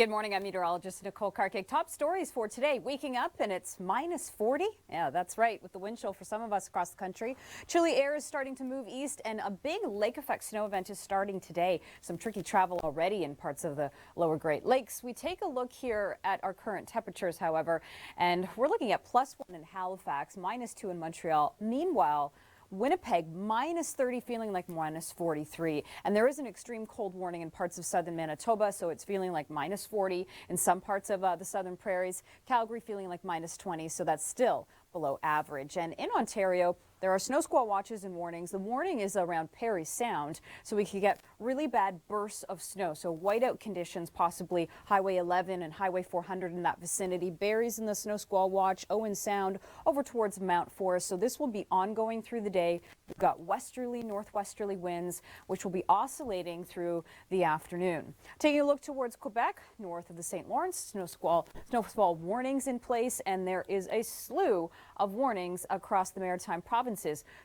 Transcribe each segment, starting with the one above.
Good morning, I'm meteorologist Nicole Karkic. Top stories for today. Waking up and it's minus 40. Yeah, that's right, with the wind chill for some of us across the country. Chilly air is starting to move east and a big lake effect snow event is starting today. Some tricky travel already in parts of the lower Great Lakes. We take a look here at our current temperatures, however, and we're looking at +1 in Halifax, -2 in Montreal. Meanwhile, Winnipeg, minus 30, feeling like minus 43. And there is an extreme cold warning in parts of southern Manitoba, so it's feeling like minus 40 in some parts of the southern prairies. Calgary feeling like minus 20, so that's still below average. And in Ontario, there are snow squall watches and warnings. The warning is around Parry Sound, so we could get really bad bursts of snow. So whiteout conditions, possibly Highway 11 and Highway 400 in that vicinity. Barrie's in the snow squall watch, Owen Sound over towards Mount Forest. So this will be ongoing through the day. We've got westerly, northwesterly winds, which will be oscillating through the afternoon. Taking a look towards Quebec, north of the St. Lawrence, snow squall warnings in place, and there is a slew of warnings across the Maritime provinces.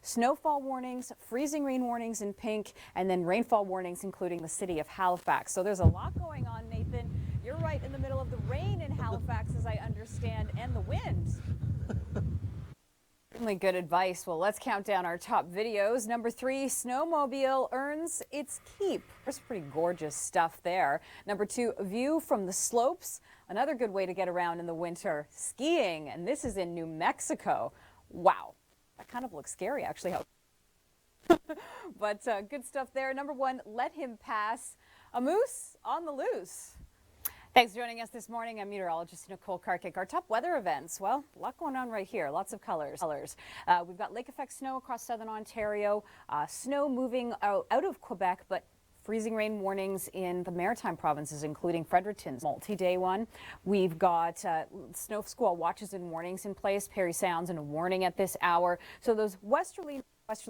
Snowfall warnings, freezing rain warnings in pink, and then rainfall warnings, including the city of Halifax. So there's a lot going on, Nathan. You're right in the middle of the rain in Halifax, as I understand, and the wind. Certainly good advice. Well, let's count down our top videos. Number 3, snowmobile earns its keep. There's pretty gorgeous stuff there. Number 2, view from the slopes. Another good way to get around in the winter. Skiing, and this is in New Mexico. Wow. That kind of looks scary, actually. But good stuff there. Number 1, let him pass. A moose on the loose. Thanks for joining us this morning. I'm meteorologist Nicole Karkic. Our top weather events, well, a lot going on right here. Lots of colors. We've got lake effect snow across southern Ontario, snow moving out of Quebec, but freezing rain warnings in the Maritime provinces, including Fredericton's multi-day one. We've got snow squall watches and warnings in place. Parry Sound's in a warning at this hour. So those westerly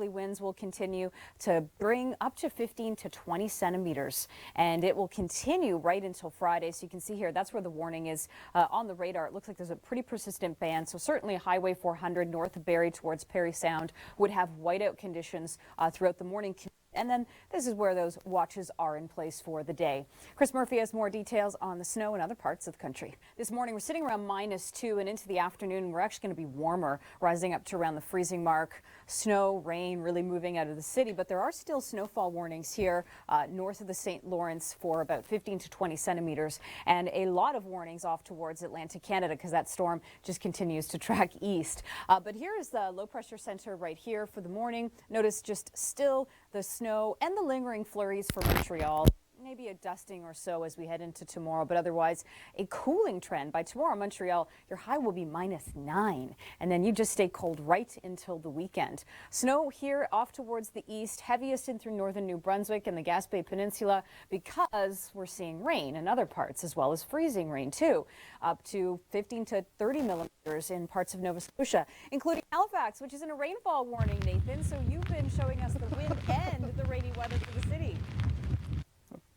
winds will continue to bring up to 15 to 20 centimeters, and it will continue right until Friday. So you can see here, that's where the warning is on the radar. It looks like there's a pretty persistent band. So certainly Highway 400 north of Barrie towards Parry Sound would have whiteout conditions throughout the morning. And then this is where those watches are in place for the day. Chris Murphy has more details on the snow in other parts of the country. This morning we're sitting around -2, and into the afternoon we're actually going to be warmer, rising up to around the freezing mark. Snow, rain really moving out of the city, but there are still snowfall warnings here north of the St. Lawrence for about 15 to 20 centimeters, and a lot of warnings off towards Atlantic Canada because that storm just continues to track east. But here is the low pressure center right here for the morning. Notice just still the snow and the lingering flurries for Montreal. Maybe a dusting or so as we head into tomorrow, but otherwise a cooling trend. By tomorrow, Montreal, your high will be -9, and then you just stay cold right until the weekend. Snow here off towards the east, heaviest in through northern New Brunswick and the Gaspé Peninsula, because we're seeing rain in other parts, as well as freezing rain too, up to 15 to 30 millimeters in parts of Nova Scotia, including Halifax, which is in a rainfall warning, Nathan. So you've been showing us the wind and the rainy weather for the city.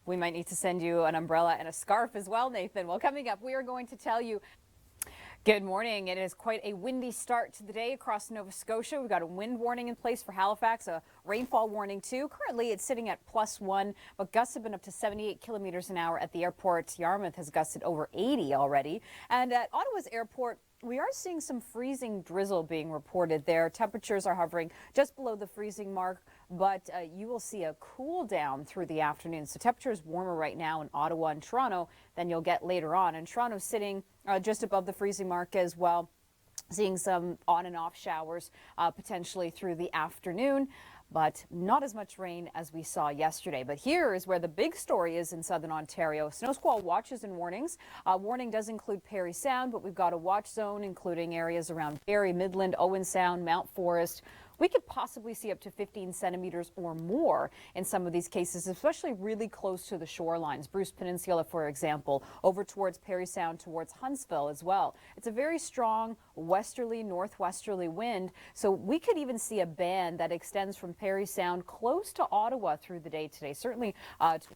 We might need to send you an umbrella and a scarf as well, Nathan. Well, coming up, we are going to tell you. Good morning. It is quite a windy start to the day across Nova Scotia. We've got a wind warning in place for Halifax, a rainfall warning too. Currently, it's sitting at +1, but gusts have been up to 78 kilometers an hour at the airport. Yarmouth has gusted over 80 already. And at Ottawa's airport, we are seeing some freezing drizzle being reported there. Temperatures are hovering just below the freezing mark, but you will see a cool down through the afternoon. So temperatures warmer right now in Ottawa and Toronto than you'll get later on. And Toronto sitting just above the freezing mark as well, seeing some on and off showers potentially through the afternoon, but not as much rain as we saw yesterday. But here is where the big story is in southern Ontario. Snow squall watches and warnings. Warning does include Parry Sound, but we've got a watch zone including areas around Barrie, Midland, Owen Sound, Mount Forest. We could possibly see up to 15 centimeters or more in some of these cases, especially really close to the shorelines. Bruce Peninsula, for example, over towards Parry Sound, towards Huntsville as well. It's a very strong westerly, northwesterly wind, so we could even see a band that extends from Parry Sound close to Ottawa through the day today, certainly towards,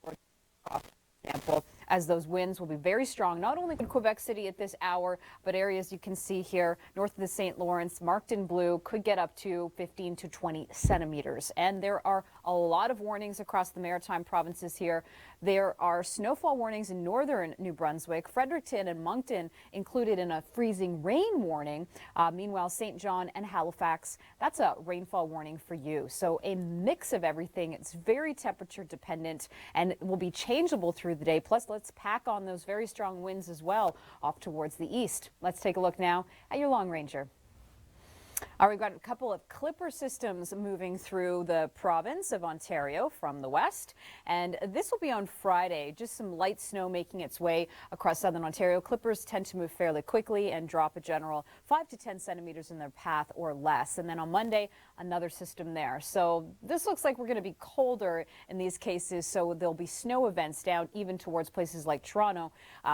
for example. as those winds will be very strong, not only in Quebec City at this hour, but areas you can see here north of the St. Lawrence, marked in blue, could get up to 15 to 20 centimeters. And there are a lot of warnings across the maritime provinces here. There are snowfall warnings in northern New Brunswick, Fredericton and Moncton included in a freezing rain warning. Meanwhile, St. John and Halifax, that's a rainfall warning for you. So a mix of everything. It's very temperature dependent and will be changeable through the day. Plus, let's pack on those very strong winds as well off towards the east. Let's take a look now at your Long Ranger. All right, we've got a couple of clipper systems moving through the province of Ontario from the west, and this will be on Friday. Just some light snow making its way across southern Ontario. Clippers tend to move fairly quickly and drop a general 5 to 10 centimeters in their path or less. And then on Monday, another system there. So this looks like we're going to be colder in these cases, so there'll be snow events down even towards places like Toronto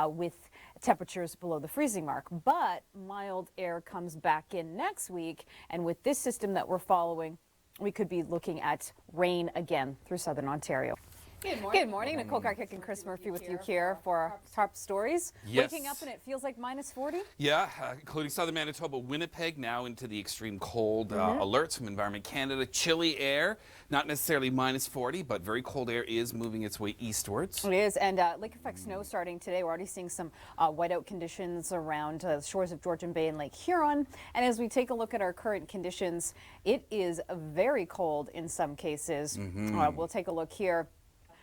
with temperatures below the freezing mark. But mild air comes back in next week, and with this system that we're following, we could be looking at rain again through southern Ontario. Good morning. Good morning. Nicole Karkic and Chris Murphy with you here for our top stories. Yes. Waking up and it feels like minus 40? Yeah, including southern Manitoba, Winnipeg, now into the extreme cold alerts from Environment Canada. Chilly air, not necessarily minus 40, but very cold air is moving its way eastwards. It is, and lake effect snow starting today. We're already seeing some whiteout conditions around the shores of Georgian Bay and Lake Huron. And as we take a look at our current conditions, it is very cold in some cases. We'll take a look here.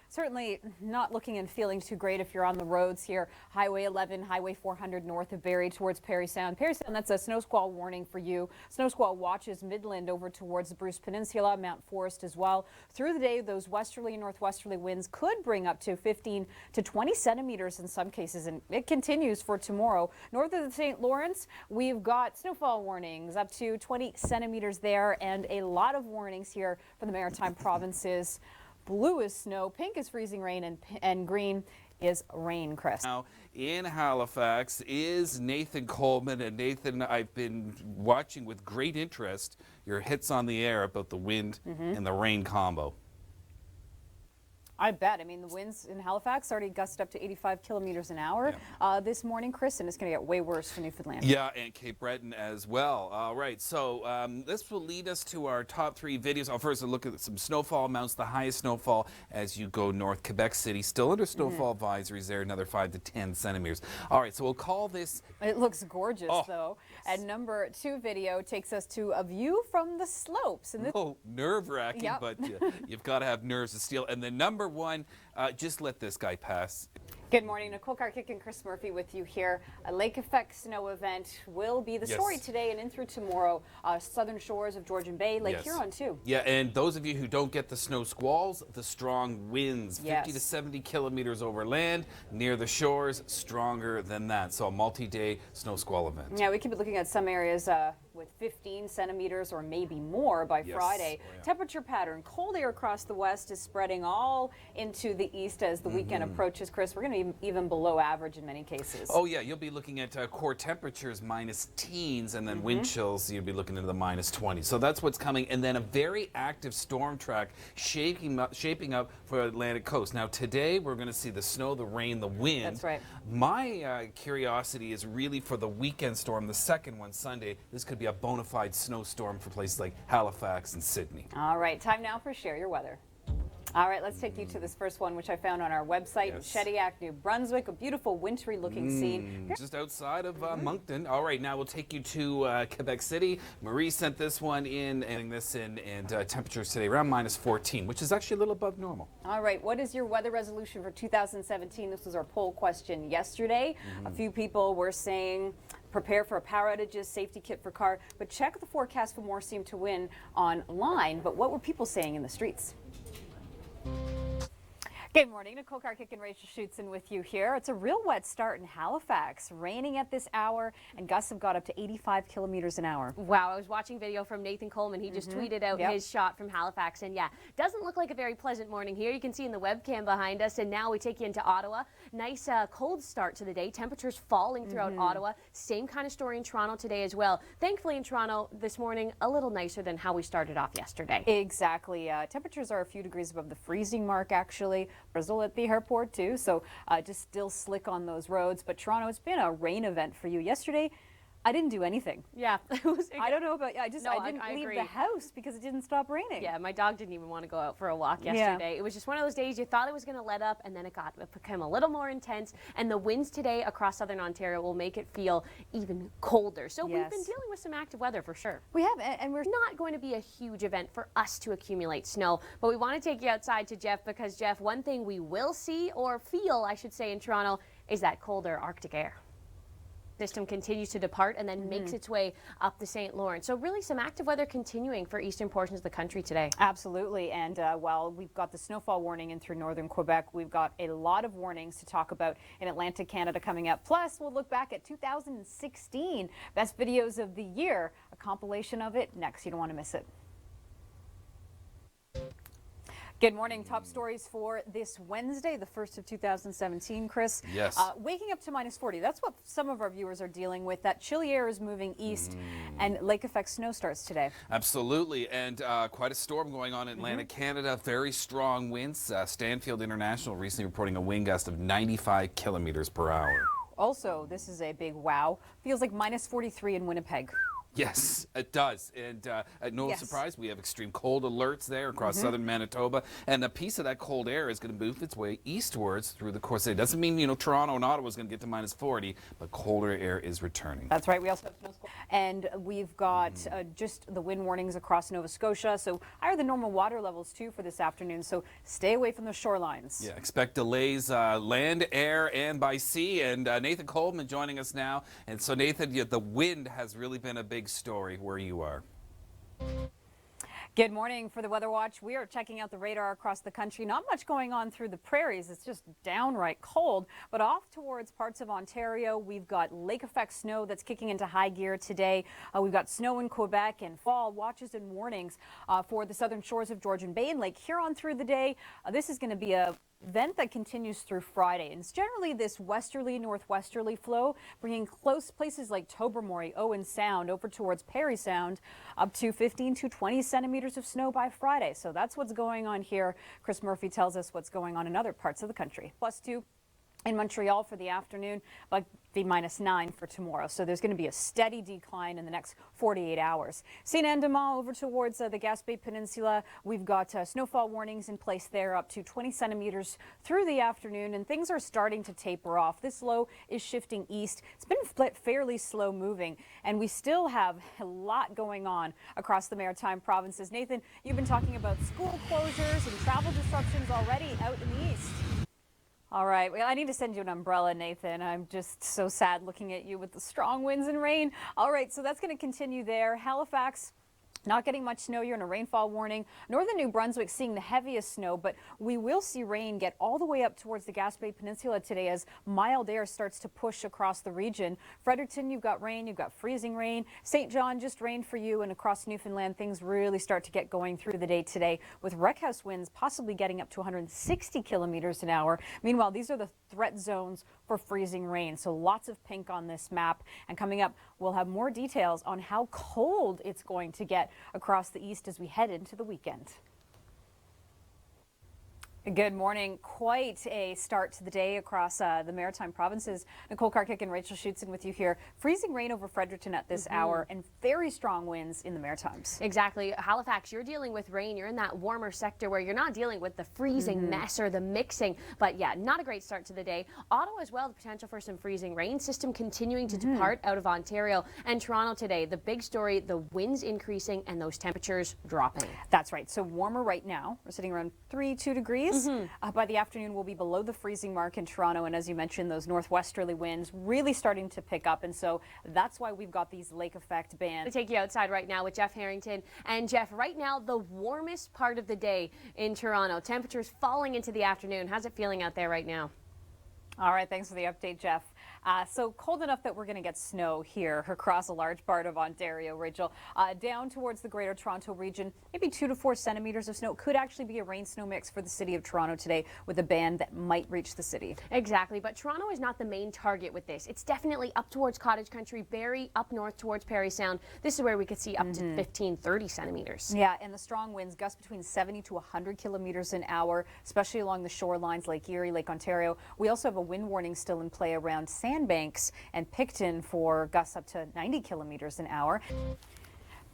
Certainly not looking and feeling too great if you're on the roads here. Highway 11, Highway 400 north of Barrie towards Parry Sound. Parry Sound, that's a snow squall warning for you. Snow squall watches Midland over towards the Bruce Peninsula, Mount Forest as well. Through the day, those westerly and northwesterly winds could bring up to 15 to 20 centimeters in some cases, and it continues for tomorrow. North of the St. Lawrence, we've got snowfall warnings up to 20 centimeters there, and a lot of warnings here for the maritime provinces. Blue is snow, pink is freezing rain, and green is rain, Chris. Now in Halifax is Nathan Coleman. And Nathan, I've been watching with great interest your hits on the air about the wind and the rain combo. I bet. I mean, the winds in Halifax already gusted up to 85 kilometers an hour this morning, Chris, and it's going to get way worse for Newfoundland. Yeah, and Cape Breton as well. All right, so this will lead us to our top 3 videos. I'll first look at some snowfall amounts, the highest snowfall as you go north. Quebec City, still under snowfall advisories there, another 5 to 10 centimeters. All right, so we'll call this... It looks gorgeous, though. Yes. And number 2 video takes us to a view from the slopes. And this nerve-wracking, but you've got to have nerves of steel. And then number 1, just let this guy pass. Good morning, Nicole Karkic and Chris Murphy with you here. A lake effect snow event will be the story today and in through tomorrow. Southern shores of Georgian Bay, Lake Huron too. Yeah, and those of you who don't get the snow squalls, the strong winds, 50 to 70 kilometers over land, near the shores, stronger than that. So a multi-day snow squall event. Yeah, we could be looking at some areas with 15 centimeters or maybe more by Friday. Temperature pattern, cold air across the west is spreading all into the east as the weekend approaches, Chris. We're going to be even below average in many cases. Oh yeah, you'll be looking at core temperatures minus teens, and then wind chills, you'll be looking into the minus 20. So that's what's coming, and then a very active storm track shaping up for the Atlantic coast. Now today we're going to see the snow, the rain, the wind. That's right. My curiosity is really for the weekend storm, the second one Sunday. This could be a bona fide snowstorm for places like Halifax and Sydney. All right, time now for Share Your Weather. All right, let's take you to this first one, which I found on our website in Shediac, New Brunswick. A beautiful wintry looking scene. Just outside of Moncton. All right, now we'll take you to Quebec City. Marie sent this one in, and temperatures today around minus 14, which is actually a little above normal. All right, what is your weather resolution for 2017? This was our poll question yesterday. A few people were saying prepare for power outages, safety kit for car, but check the forecast for more seem to win online. But what were people saying in the streets? Good morning, Nicole Karkic and Rachel Schutzen with you here. It's a real wet start in Halifax. Raining at this hour, and gusts have got up to 85 kilometers an hour. Wow, I was watching video from Nathan Coleman. He just tweeted out his shot from Halifax, and yeah, doesn't look like a very pleasant morning here. You can see in the webcam behind us, and now we take you into Ottawa. Nice cold start to the day. Temperatures falling throughout Ottawa. Same kind of story in Toronto today as well. Thankfully in Toronto this morning, a little nicer than how we started off yesterday. Exactly. Temperatures are a few degrees above the freezing mark, actually. drizzle at the airport too, so just still slick on those roads. But Toronto, it's been a rain event for you. Yesterday, I didn't do anything. Yeah. I don't know about you. I didn't leave agree. the house because it didn't stop raining. Yeah, my dog didn't even want to go out for a walk yesterday. Yeah. It was just one of those days you thought it was going to let up, and then it became a little more intense. And the winds today across southern Ontario will make it feel even colder. So we've been dealing with some active weather for sure. We have, and we're not going to be a huge event for us to accumulate snow. But we want to take you outside to Jeff because, Jeff, one thing we will see, or feel, I should say, in Toronto is that colder Arctic air. System continues to depart and then makes its way up the St. Lawrence. So really some active weather continuing for eastern portions of the country today. Absolutely. And while we've got the snowfall warning in through northern Quebec, we've got a lot of warnings to talk about in Atlantic Canada coming up. Plus, we'll look back at 2016 best videos of the year, a compilation of it next. You don't want to miss it. Good morning. Top stories for this Wednesday, the 1st of 2017, Chris. Yes. Waking up to -40. That's what some of our viewers are dealing with. That chilly air is moving east, and lake effect snow starts today. Absolutely. And quite a storm going on in Atlantic Canada. Very strong winds. Stanfield International recently reporting a wind gust of 95 kilometers per hour. Also, this is a big wow. Feels like -43 in Winnipeg. Yes, it does. And no surprise, we have extreme cold alerts there across southern Manitoba. And a piece of that cold air is going to move its way eastwards through the course of the day. Doesn't mean, Toronto and Ottawa is going to get to -40, but colder air is returning. That's right. We also have snow squalls. And we've got just the wind warnings across Nova Scotia. So higher than normal water levels, too, for this afternoon. So stay away from the shorelines. Yeah, expect delays land, air, and by sea. And Nathan Coleman joining us now. And so, Nathan, the wind has really been a big story where you are. Good morning. For the Weather Watch, we are checking out the radar across the country. Not much going on through the prairies. It's just downright cold. But off towards parts of Ontario, we've got lake effect snow that's kicking into high gear today. We've got snow in Quebec and fall watches and warnings for the southern shores of Georgian Bay and Lake Huron through the day. This is going to be a event that continues through Friday. And it's generally this westerly, northwesterly flow, bringing close places like Tobermory, Owen Sound, over towards Parry Sound, up to 15 to 20 centimeters of snow by Friday. So that's what's going on here. Chris Murphy tells us what's going on in other parts of the country. +2 in Montreal for the afternoon, but be -9 for tomorrow. So there's going to be a steady decline in the next 48 hours. St. Anne-de-Mont over towards the Gaspé Peninsula. We've got snowfall warnings in place there up to 20 centimeters through the afternoon, and things are starting to taper off. This low is shifting east. It's been fairly slow moving, and we still have a lot going on across the maritime provinces. Nathan, you've been talking about school closures and travel disruptions already out in the east. All right. Well, I need to send you an umbrella, Nathan. I'm just so sad looking at you with the strong winds and rain. All right. So that's going to continue there. Halifax, not getting much snow. You're in a rainfall warning. Northern New Brunswick seeing the heaviest snow, but we will see rain get all the way up towards the Gaspé Peninsula today as mild air starts to push across the region. Fredericton, you've got rain. You've got freezing rain. St. John, just rain for you. And across Newfoundland, things really start to get going through the day today with wreck house winds possibly getting up to 160 kilometers an hour. Meanwhile, these are the threat zones for freezing rain. So lots of pink on this map. And coming up, we'll have more details on how cold it's going to get across the east as we head into the weekend. Good morning. Quite a start to the day across the maritime provinces. Nicole Karkic and Rachel Schutzen with you here. Freezing rain over Fredericton at this hour and very strong winds in the Maritimes. Exactly. Halifax, you're dealing with rain. You're in that warmer sector where you're not dealing with the freezing mess or the mixing. But yeah, not a great start to the day. Ottawa as well, the potential for some freezing rain. System continuing to depart out of Ontario. And Toronto today, the big story, the winds increasing and those temperatures dropping. That's right. So warmer right now. We're sitting around 2 degrees. By the afternoon, we'll be below the freezing mark in Toronto. And as you mentioned, those northwesterly winds really starting to pick up. And so that's why we've got these lake effect bands. To take you outside right now with Jeff Harrington. And Jeff, right now, the warmest part of the day in Toronto. Temperatures falling into the afternoon. How's it feeling out there right now? All right. Thanks for the update, Jeff. So cold enough that we're going to get snow here across a large part of Ontario, Rachel. Down towards the Greater Toronto region, maybe 2 to 4 centimeters of snow. Could actually be a rain-snow mix for the city of Toronto today with a band that might reach the city. Exactly, but Toronto is not the main target with this. It's definitely up towards Cottage Country, Barrie, up north towards Parry Sound. This is where we could see up to 15, 30 centimeters. Yeah, and the strong winds gust between 70 to 100 kilometers an hour, especially along the shorelines, Lake Erie, Lake Ontario. We also have a wind warning still in play around Sandbanks and Picton for gusts up to 90 kilometers an hour.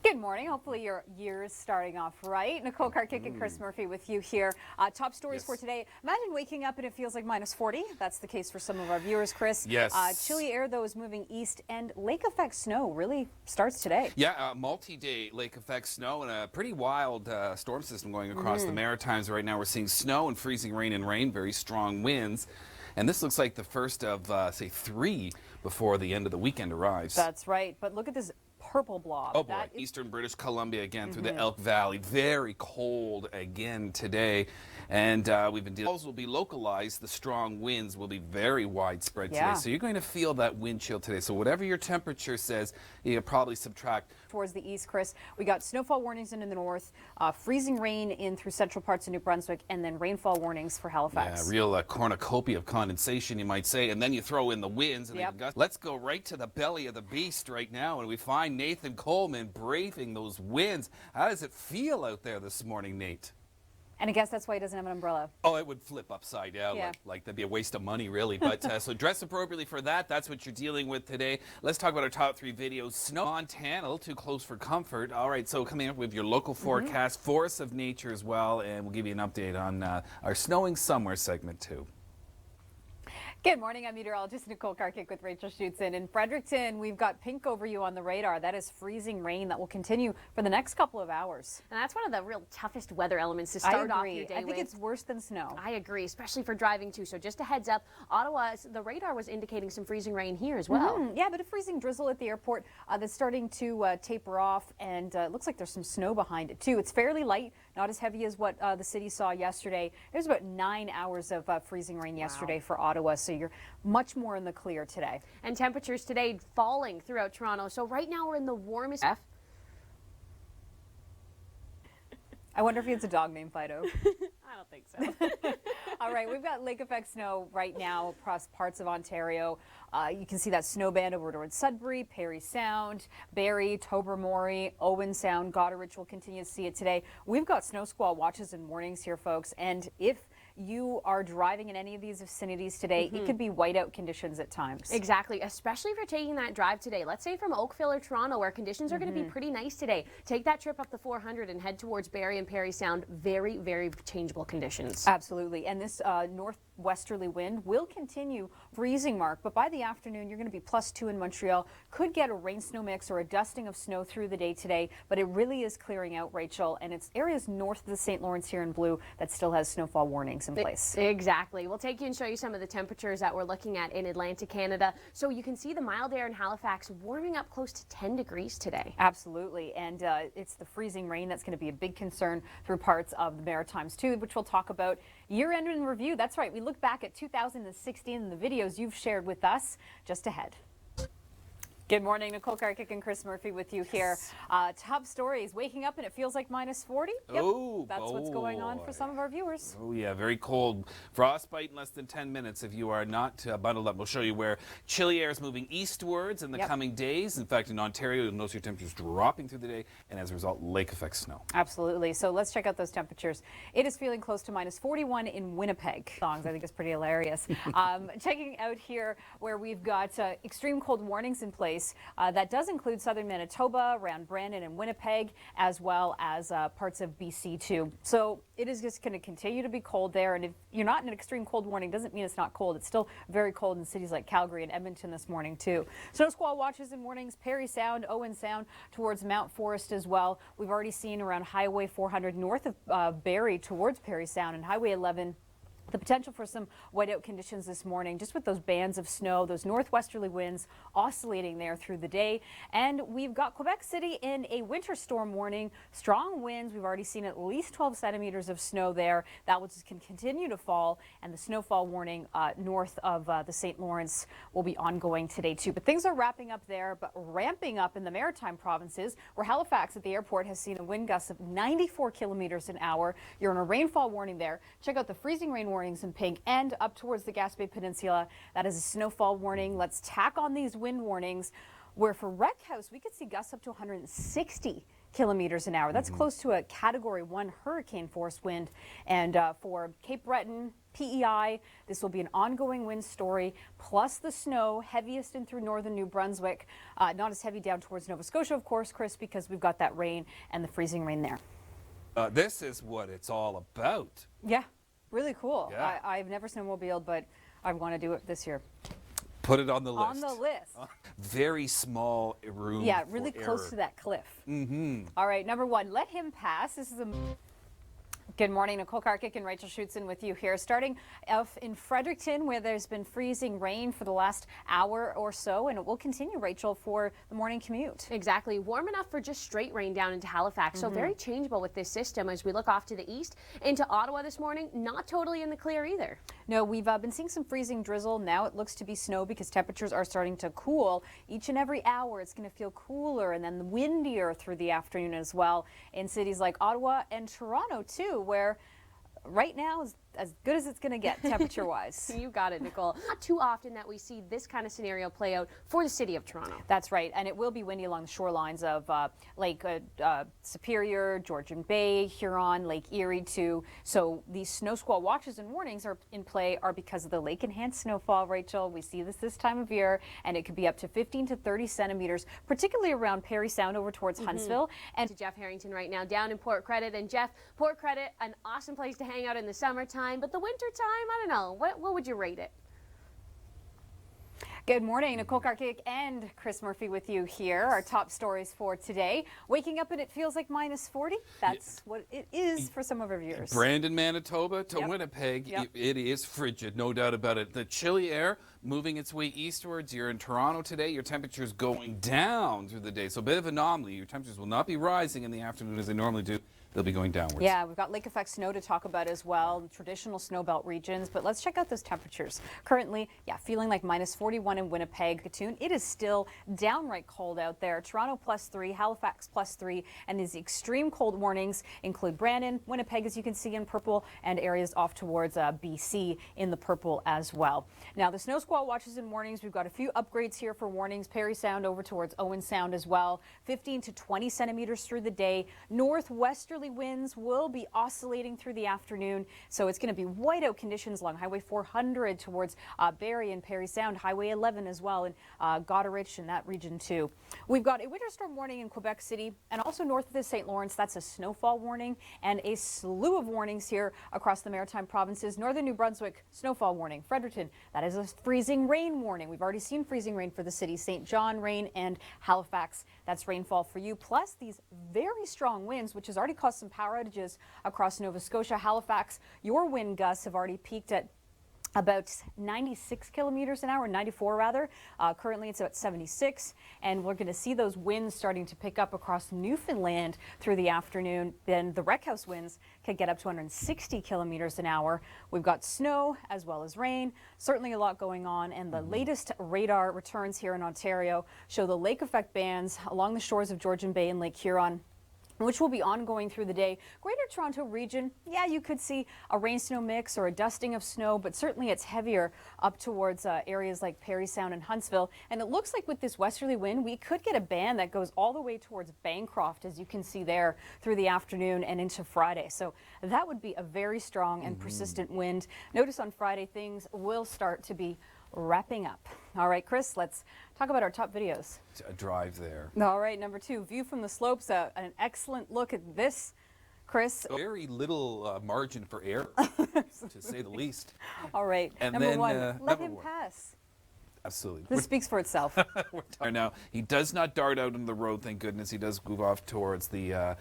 Good morning. Hopefully your year is starting off right. Nicole Karkic and Chris Murphy with you here. Top stories for today. Imagine waking up and it feels like minus 40. That's the case for some of our viewers, Chris. Yes. Chilly air, though, is moving east, and lake effect snow really starts today. Yeah, multi-day lake effect snow and a pretty wild storm system going across the Maritimes right now. We're seeing snow and freezing rain and rain, very strong winds. And this looks like the first of, say, 3 before the end of the weekend arrives. That's right. But look at this purple blob. Oh boy, eastern British Columbia again through the Elk Valley. Very cold again today. And we've been dealing. Will be localized. The strong winds will be very widespread today. So you're going to feel that wind chill today. So whatever your temperature says, you can probably subtract. Towards the east, Chris, we got snowfall warnings in the north, freezing rain in through central parts of New Brunswick, and then rainfall warnings for Halifax. Yeah, real cornucopia of condensation, you might say. And then you throw in the winds. And the gusts. Let's go right to the belly of the beast right now, and we find Nathan Coleman braving those winds. How does it feel out there this morning, Nate? And I guess that's why he doesn't have an umbrella. Oh, it would flip upside down. Like that'd be a waste of money, really. But so dress appropriately for that. That's what you're dealing with today. Let's talk about our top 3 videos. Snow, Montana, a little too close for comfort. All right, so coming up with your local forecast, forests of nature as well, and we'll give you an update on our snowing somewhere segment too. Good morning. I'm meteorologist Nicole Karkic with Rachel Schutzen. In Fredericton, we've got pink over you on the radar. That is freezing rain that will continue for the next couple of hours. And that's one of the real toughest weather elements to start off your day with. I think it's worse than snow. I agree, especially for driving too. So just a heads up, Ottawa, the radar was indicating some freezing rain here as well. Yeah, but a freezing drizzle at the airport that's starting to taper off, and it looks like there's some snow behind it too. It's fairly light, not as heavy as what the city saw yesterday. There's about 9 hours of freezing rain yesterday for Ottawa, so you're much more in the clear today. And temperatures today falling throughout Toronto. So right now we're in the warmest. I wonder if it's a dog named Fido. I don't think so. All right, we've got lake effect snow right now across parts of Ontario. You can see that snow band over towards Sudbury, Parry Sound, Barrie, Tobermory, Owen Sound. Goderich will continue to see it today. We've got snow squall watches and warnings here, folks. And if you are driving in any of these vicinities today, it could be whiteout conditions at times. Exactly, especially if you're taking that drive today. Let's say from Oakville or Toronto, where conditions are going to be pretty nice today. Take that trip up the 400 and head towards Barrie and Parry Sound. Very, very changeable conditions. Absolutely, and this northwesterly wind will continue freezing mark, but by the afternoon you're going to be +2 in Montreal. Could get a rain-snow mix or a dusting of snow through the day today, but it really is clearing out, Rachel, and it's areas north of the St. Lawrence here in blue that still has snowfall warnings in place. Exactly. We'll take you and show you some of the temperatures that we're looking at in Atlantic Canada. So you can see the mild air in Halifax warming up close to 10 degrees today. Absolutely, and it's the freezing rain that's going to be a big concern through parts of the Maritimes too, which we'll talk about year-end in review. That's right, we look back at 2016 and the videos you've shared with us just ahead. Good morning, Nicole Karkic and Chris Murphy with you here. Top stories, waking up and it feels like -40. Yep, Oh, that's what's going on for some of our viewers. Oh yeah, very cold. Frostbite in less than 10 minutes if you are not bundled up. We'll show you where chilly air is moving eastwards in the coming days. In fact, in Ontario, you'll notice your temperatures dropping through the day, and as a result, lake effect snow. Absolutely. So let's check out those temperatures. It is feeling close to -41 in Winnipeg. Songs, I think it's pretty hilarious. Checking out here where we've got extreme cold warnings in place. That does include southern Manitoba, around Brandon and Winnipeg, as well as parts of BC too. So it is just going to continue to be cold there. And if you're not in an extreme cold warning, doesn't mean it's not cold. It's still very cold in cities like Calgary and Edmonton this morning too. Snow squall watches and warnings, Parry Sound, Owen Sound towards Mount Forest as well. We've already seen around Highway 400 north of Barrie towards Parry Sound, and Highway 11 The potential for some whiteout conditions this morning, just with those bands of snow, those northwesterly winds oscillating there through the day. And we've got Quebec City in a winter storm warning. Strong winds. We've already seen at least 12 centimeters of snow there. That will just continue to fall. And the snowfall warning north of the St. Lawrence will be ongoing today too. But things are wrapping up there, but ramping up in the maritime provinces, where Halifax at the airport has seen a wind gust of 94 kilometers an hour. You're in a rainfall warning there. Check out the freezing rain warning in pink, and up towards the Gaspé Peninsula, that is a snowfall warning. Let's tack on these wind warnings, where for Wreck House we could see gusts up to 160 kilometers an hour. That's close to a Category 1 hurricane force wind. And for Cape Breton, PEI, this will be an ongoing wind story, plus the snow, heaviest in through northern New Brunswick. Not as heavy down towards Nova Scotia, of course, Chris, because we've got that rain and the freezing rain there. This is what it's all about. Yeah. Really cool. Yeah. I've never snowmobiled, but I want to do it this year. Put it on the list. On the list. Very small room. Yeah, really for close error. to that cliff. All right, number one, let him pass. This is a... Good morning, Nicole Karkic and Rachel Schutzen with you here. Starting off in Fredericton, where there's been freezing rain for the last hour or so, and it will continue, Rachel, for the morning commute. Exactly. Warm enough for just straight rain down into Halifax. So very changeable with this system as we look off to the east. Into Ottawa this morning, not totally in the clear either. No, we've been seeing some freezing drizzle. Now it looks to be snow because temperatures are starting to cool. Each and every hour it's going to feel cooler and then windier through the afternoon as well in cities like Ottawa and Toronto too, where right now is as good as it's going to get temperature-wise. You got it, Nicole. Not too often that we see this kind of scenario play out for the city of Toronto. That's right, and it will be windy along the shorelines of Lake Superior, Georgian Bay, Huron, Lake Erie too. So these snow squall watches and warnings are in play are because of the lake-enhanced snowfall, Rachel. We see this time of year, and it could be up to 15 to 30 centimeters, particularly around Parry Sound over towards Huntsville. And To Jeff Harrington right now down in Port Credit. And Jeff, Port Credit, an awesome place to hang out in the summertime, but the winter time, I don't know. What would you rate it? Good morning, Nicole Karkic and Chris Murphy with you here. Our top stories for today. Waking up and it feels like minus 40. That's what it is for some of our viewers. Brandon, Manitoba to Yep. Winnipeg, Yep. it is frigid, no doubt about it. The chilly air moving its way eastwards. You're in Toronto today. Your temperature's going down through the day. So a bit of anomaly. Your temperatures will not be rising in the afternoon as they normally do. They'll be going downwards. Yeah, we've got lake effect snow to talk about as well, traditional snowbelt regions, but let's check out those temperatures. Currently, yeah, feeling like minus 41 in Winnipeg. It is still downright cold out there. Toronto +3, Halifax +3, and these extreme cold warnings include Brandon, Winnipeg, as you can see in purple, and areas off towards BC in the purple as well. Now, the snow squall watches and warnings, we've got a few upgrades here for warnings. Parry Sound over towards Owen Sound as well. 15 to 20 centimeters through the day. Northwesterly winds will be oscillating through the afternoon, so it's going to be whiteout conditions along Highway 400 towards Barrie and Parry Sound, Highway 11 as well, and Goderich in that region too. We've got a winter storm warning in Quebec City and also north of the St. Lawrence. That's a snowfall warning and a slew of warnings here across the maritime provinces. Northern New Brunswick, snowfall warning. Fredericton, that is a freezing rain warning. We've already seen freezing rain for the city. St. John rain, and Halifax, that's rainfall for you. Plus these very strong winds, which has already caused some power outages across Nova Scotia. Halifax, your wind gusts have already peaked at about 96 kilometers an hour, 94 rather. Currently it's at 76, and we're going to see those winds starting to pick up across Newfoundland through the afternoon. Then the Wreck House winds could get up to 160 kilometers an hour. We've got snow as well as rain, certainly a lot going on, and the latest radar returns here in Ontario show the lake effect bands along the shores of Georgian Bay and Lake Huron, which will be ongoing through the day. Greater Toronto region, yeah, you could see a rain-snow mix or a dusting of snow, but certainly it's heavier up towards areas like Parry Sound and Huntsville. And it looks like with this westerly wind, we could get a band that goes all the way towards Bancroft, as you can see there, through the afternoon and into Friday. So that would be a very strong and persistent wind. Notice on Friday, things will start to be wrapping up. All right, Chris, let's talk about our top videos. A drive there. All right, number 2, view from the slopes. An excellent look at this, Chris. Very little margin for error, to say the least. All right, And number then, 1, let number him 1. pass. Absolutely. This speaks for itself. Now, he does not dart out on the road, thank goodness. He does move off towards the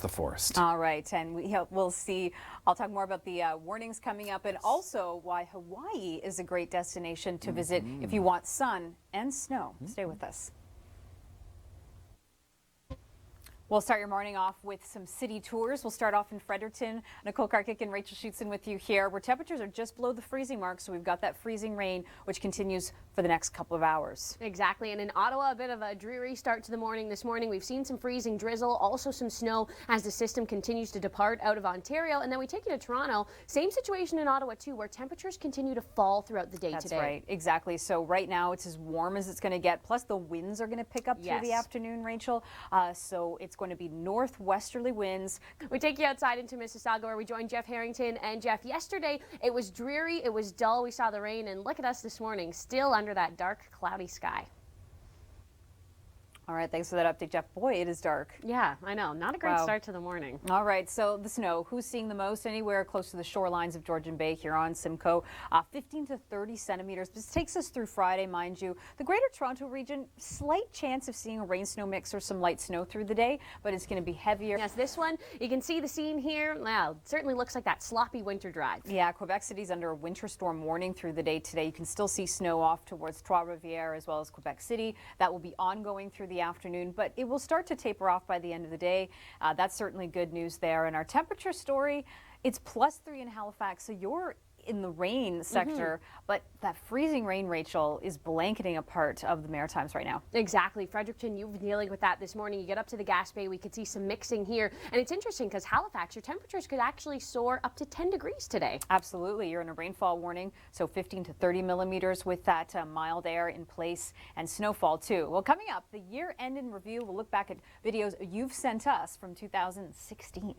forest. All right, and we'll see. I'll talk more about the warnings coming up and also why Hawaii is a great destination to visit if you want sun and snow. Stay with us. We'll start your morning off with some city tours. We'll start off in Fredericton. Nicole Karkic and Rachel Schutzen with you here, where temperatures are just below the freezing mark. So we've got that freezing rain, which continues for the next couple of hours. Exactly. And in Ottawa, a bit of a dreary start to the morning this morning. We've seen some freezing drizzle, also some snow as the system continues to depart out of Ontario. And then we take you to Toronto. Same situation in Ottawa, too, where temperatures continue to fall throughout the day today. That's right. Exactly. So right now it's as warm as it's going to get. Plus the winds are going to pick up through the afternoon, Rachel. So it's going to be northwesterly winds. We take you outside into Mississauga, where we join Jeff Harrington. And Jeff, yesterday it was dreary, it was dull, we saw the rain, and look at us this morning, still under that dark, cloudy sky. All right, thanks for that update, Jeff. Boy, it is dark. Yeah, I know. Not a great start to the morning. All right, so the snow, who's seeing the most? Anywhere close to the shorelines of Georgian Bay, Huron, Simcoe, 15 to 30 centimeters. This takes us through Friday, mind you. The Greater Toronto region, slight chance of seeing a rain-snow mix or some light snow through the day, but it's going to be heavier. Yes, this one, you can see the scene here. Wow, it certainly looks like that sloppy winter drive. Yeah, Quebec City's under a winter storm warning through the day today. You can still see snow off towards Trois-Rivières as well as Quebec City. That will be ongoing through the afternoon, but it will start to taper off by the end of the day. That's certainly good news there. And our temperature story, it's +3 in Halifax, so you're in the rain sector, but that freezing rain, Rachel, is blanketing a part of the Maritimes right now. Exactly. Fredericton, you've been dealing with that this morning. You get up to the Gaspé, we could see some mixing here. And it's interesting because Halifax, your temperatures could actually soar up to 10 degrees today. Absolutely. You're in a rainfall warning, so 15 to 30 millimeters with that mild air in place and snowfall too. Well, coming up, the year-end in review. We'll look back at videos you've sent us from 2016.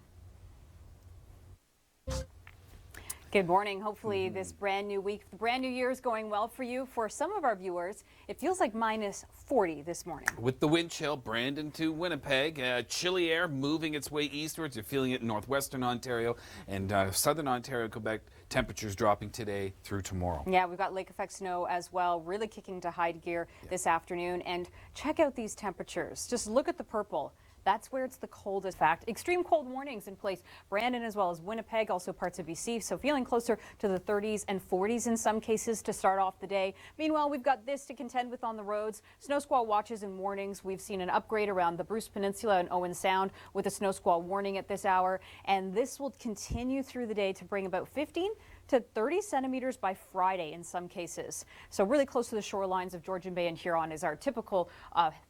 Good morning. Hopefully this brand new week, the brand new year is going well for you. For some of our viewers, it feels like -40 this morning. With the wind chill, Brandon to Winnipeg, chilly air moving its way eastwards. You're feeling it in northwestern Ontario and southern Ontario, Quebec. Temperatures dropping today through tomorrow. Yeah, we've got lake effect snow as well, really kicking to high gear this afternoon. And check out these temperatures. Just look at the purple. That's where it's the coldest. Fact, extreme cold warnings in place. Brandon as well as Winnipeg, also parts of BC. So feeling closer to the 30s and 40s in some cases to start off the day. Meanwhile, we've got this to contend with on the roads. Snow squall watches and warnings. We've seen an upgrade around the Bruce Peninsula and Owen Sound with a snow squall warning at this hour. And this will continue through the day to bring about 15 to 30 centimeters by Friday in some cases. So really close to the shorelines of Georgian Bay and Huron is our typical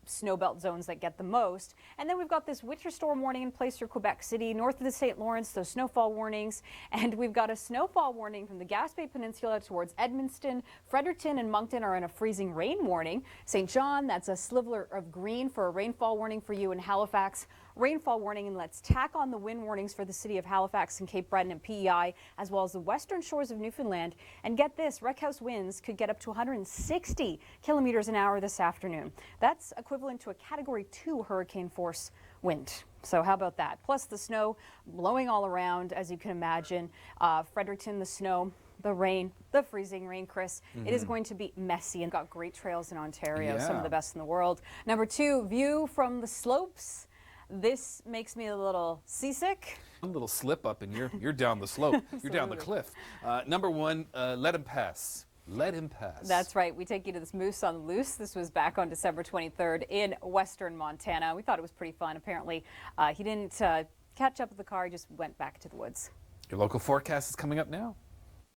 snow belt zones that get the most. And then we've got this winter storm warning in place for Quebec City, north of the St. Lawrence, those snowfall warnings. And we've got a snowfall warning from the Gaspé Peninsula towards Edmundston. Fredericton and Moncton are in a freezing rain warning. St. John, that's a sliver of green for a rainfall warning for you in Halifax. Rainfall warning, and let's tack on the wind warnings for the city of Halifax and Cape Breton and PEI, as well as the western shores of Newfoundland. And get this, wreckhouse winds could get up to 160 kilometers an hour this afternoon. That's equivalent to a Category 2 hurricane force wind. So how about that? Plus the snow blowing all around, as you can imagine. Fredericton, the snow, the rain, the freezing rain, Chris. It is going to be messy and got great trails in Ontario, some of the best in the world. Number 2, view from the slopes. This makes me a little seasick. A little slip up and you're down the slope. You're down the cliff. Number 1, let him pass. Let him pass. That's right. We take you to this moose on the loose. This was back on December 23rd in western Montana. We thought it was pretty fun. Apparently, he didn't catch up with the car. He just went back to the woods. Your local forecast is coming up now.